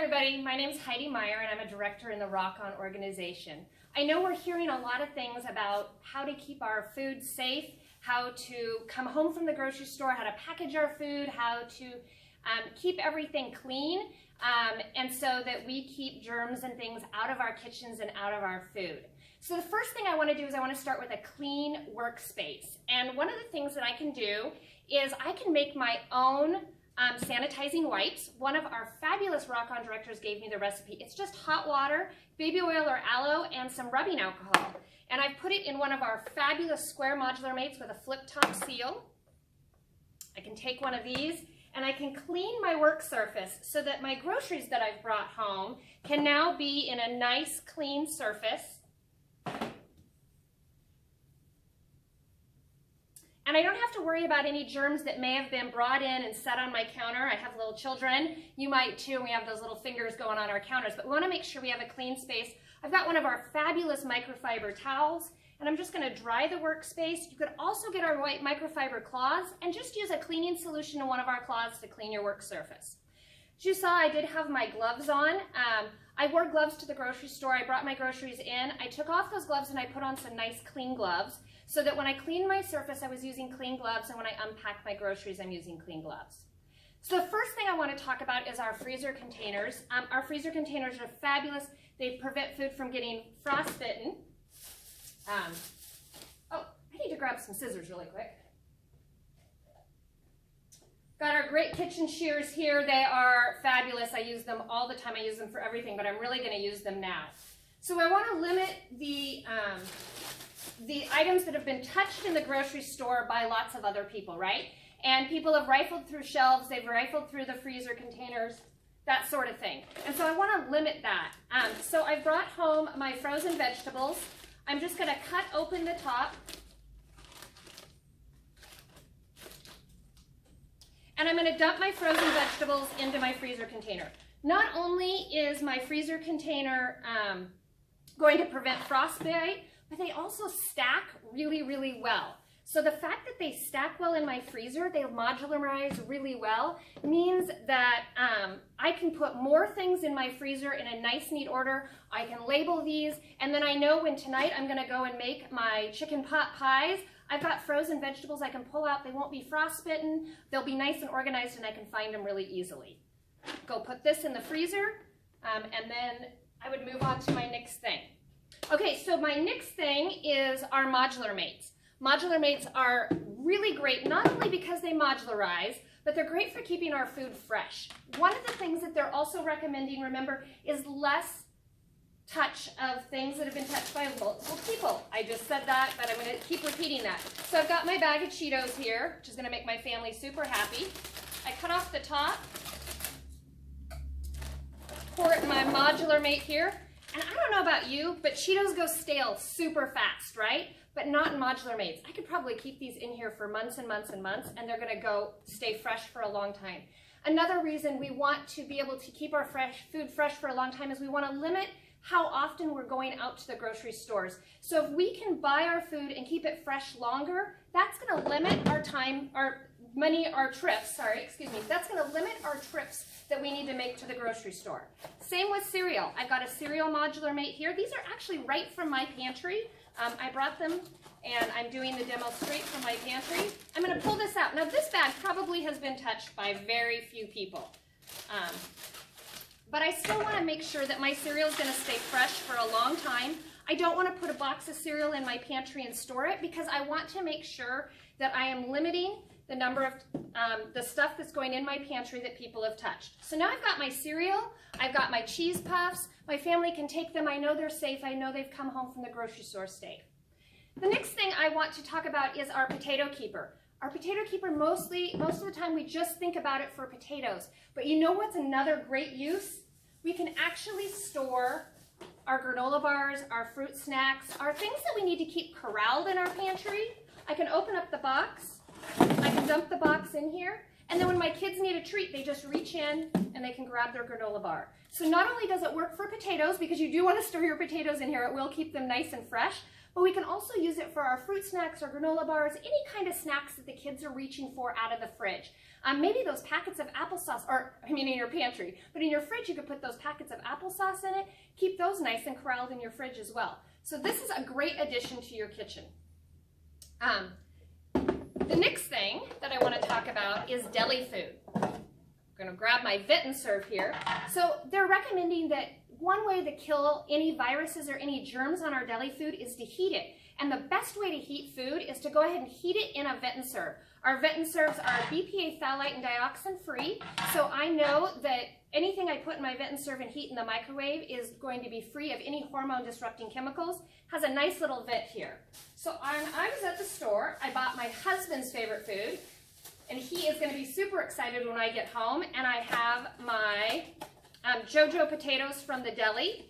everybody, my name is Heidi Meyer and I'm a director in the Rock On organization. I know we're hearing a lot of things about how to keep our food safe, how to come home from the grocery store, how to package our food, how to keep everything clean, and so that we keep germs and things out of our kitchens and out of our food. So the first thing I want to do is I want to start with a clean workspace. And one of the things that I can do is I can make my own sanitizing wipes. One of our fabulous Rock On directors gave me the recipe. It's just hot water, baby oil or aloe, and some rubbing alcohol. And I've put it in one of our fabulous square modular mates with a flip top seal. I can take one of these and I can clean my work surface so that my groceries that I've brought home can now be in a nice clean surface. And I don't have to worry about any germs that may have been brought in and set on my counter. I have little children. You might too, and we have those little fingers going on our counters. But we want to make sure we have a clean space. I've got one of our fabulous microfiber towels, and I'm just going to dry the workspace. You could also get our white microfiber cloths and just use a cleaning solution in one of our cloths to clean your work surface. As you saw, I did have my gloves on. I wore gloves to the grocery store. I brought my groceries in. I took off those gloves and I put on some nice clean gloves, so that when I cleaned my surface, I was using clean gloves, and when I unpack my groceries, I'm using clean gloves. So the first thing I want to talk about is our freezer containers. Our freezer containers are fabulous. They prevent food from getting frostbitten. Oh, I need to grab some scissors really quick. Got our great kitchen shears here. They are fabulous. I use them all the time. I use them for everything, but I'm really going to use them now. So I want to limit the items that have been touched in the grocery store by lots of other people, right? And people have rifled through shelves, they've rifled through the freezer containers, that sort of thing. And so I want to limit that. So I brought home my frozen vegetables. I'm just going to cut open the top. And I'm going to dump my frozen vegetables into my freezer container. Not only is my freezer container going to prevent frostbite, but they also stack really, really well. So the fact that they stack well in my freezer, they modularize really well, means that I can put more things in my freezer in a nice, neat order. I can label these, and then I know when tonight I'm gonna go and make my chicken pot pies, I've got frozen vegetables I can pull out. They won't be frostbitten. They'll be nice and organized, and I can find them really easily. Go put this in the freezer, and then I would move on to my next thing. Okay, so my next thing is our Modular Mates. Modular Mates are really great, not only because they modularize, but they're great for keeping our food fresh. One of the things that they're also recommending, remember, is less touch of things that have been touched by multiple people. I just said that, but I'm going to keep repeating that. So I've got my bag of Cheetos here, which is going to make my family super happy. I cut off the top, pour it in my Modular Mate here. And I don't know about you, but Cheetos go stale super fast, right? But not in Modular Mates. I could probably keep these in here for months and months and months, and they're going to stay fresh for a long time. Another reason we want to be able to keep our food fresh for a long time is we want to limit how often we're going out to the grocery stores. So if we can buy our food and keep it fresh longer, that's going to limit our time, our trips, that's going to limit our trips that we need to make to the grocery store. Same with cereal. I've got a cereal Modular Mate here. These are actually right from my pantry. I brought them, and I'm doing the demo straight from my pantry. I'm going to pull this out. Now this bag probably has been touched by very few people. But I still want to make sure that my cereal is going to stay fresh for a long time. I don't want to put a box of cereal in my pantry and store it, because I want to make sure that I am limiting the number of the stuff that's going in my pantry that people have touched. So now I've got my cereal, I've got my cheese puffs, my family can take them, I know they're safe, I know they've come home from the grocery store safe. The next thing I want to talk about is our potato keeper. Our potato keeper, most of the time we just think about it for potatoes, but you know what's another great use? We can actually store our granola bars, our fruit snacks, our things that we need to keep corralled in our pantry. I can open up the box, I can dump the box in here, and then when my kids need a treat, they just reach in and they can grab their granola bar. So not only does it work for potatoes, because you do want to store your potatoes in here, it will keep them nice and fresh, but we can also use it for our fruit snacks or granola bars, any kind of snacks that the kids are reaching for out of the fridge. Maybe those packets of applesauce, or I mean in your pantry, but in your fridge you could put those packets of applesauce in it. Keep those nice and corralled in your fridge as well. So this is a great addition to your kitchen. The next thing that I want to talk about is deli food. I'm going to grab my Vit and Serve here. So they're recommending that one way to kill any viruses or any germs on our deli food is to heat it. And the best way to heat food is to go ahead and heat it in a Vit and Serve. Our Vit and Serves are BPA, phthalate, and dioxin free. So I know that anything I put in my Vit and Serve and heat in the microwave is going to be free of any hormone disrupting chemicals. Has a nice little Vit here. So I was at the store, I bought my husband's favorite food, and he is going to be super excited when I get home. And I have my JoJo potatoes from the deli.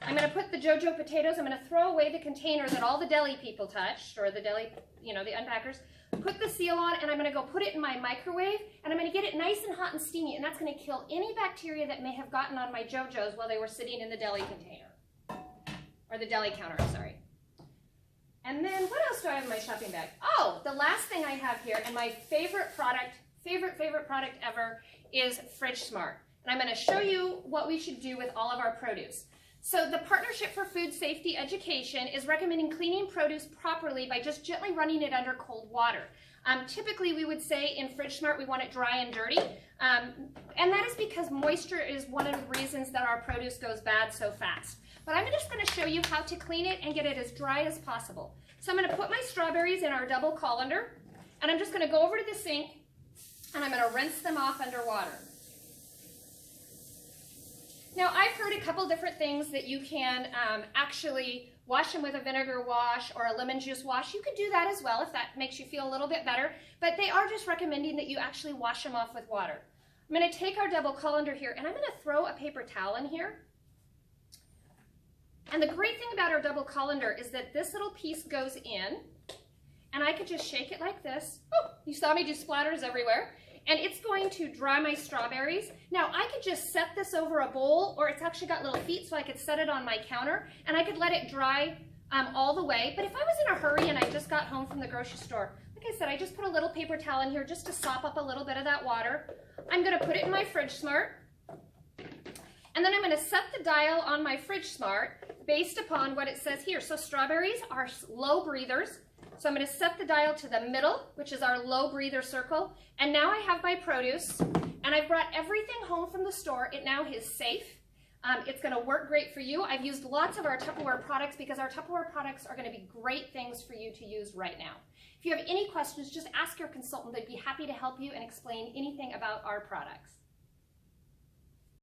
I'm going to put the JoJo potatoes, I'm going to throw away the container that all the deli people touched, or the deli, you know, the unpackers. Put the seal on, and I'm going to go put it in my microwave, and I'm going to get it nice and hot and steamy, and that's going to kill any bacteria that may have gotten on my JoJos while they were sitting in the deli container. Or the deli counter, sorry. And then what else do I have in my shopping bag? Oh, the last thing I have here, and my favorite product ever, is Fridgesmart. And I'm going to show you what we should do with all of our produce. So the Partnership for Food Safety Education is recommending cleaning produce properly by just gently running it under cold water. Typically we would say in Fridgesmart we want it dry and dirty, and that is because moisture is one of the reasons that our produce goes bad so fast. But I'm just going to show you how to clean it and get it as dry as possible. So I'm going to put my strawberries in our double colander, and I'm just going to go over to the sink, and I'm going to rinse them off under water. Now, I've heard a couple different things that you can actually wash them with a vinegar wash or a lemon juice wash. You could do that as well if that makes you feel a little bit better, but they are just recommending that you actually wash them off with water. I'm going to take our double colander here, and I'm going to throw a paper towel in here. And the great thing about our double colander is that this little piece goes in, and I could just shake it like this. Oh, you saw me do splatters everywhere. And it's going to dry my strawberries. Now, I could just set this over a bowl, or it's actually got little feet, so I could set it on my counter, and I could let it dry all the way. But if I was in a hurry and I just got home from the grocery store, like I said, I just put a little paper towel in here just to sop up a little bit of that water. I'm going to put it in my Fridgesmart, and then I'm going to set the dial on my Fridgesmart based upon what it says here. So strawberries are low breathers. So I'm going to set the dial to the middle, which is our low breather circle. And now I have my produce, and I've brought everything home from the store. It now is safe. It's going to work great for you. I've used lots of our Tupperware products because our Tupperware products are going to be great things for you to use right now. If you have any questions, just ask your consultant. They'd be happy to help you and explain anything about our products.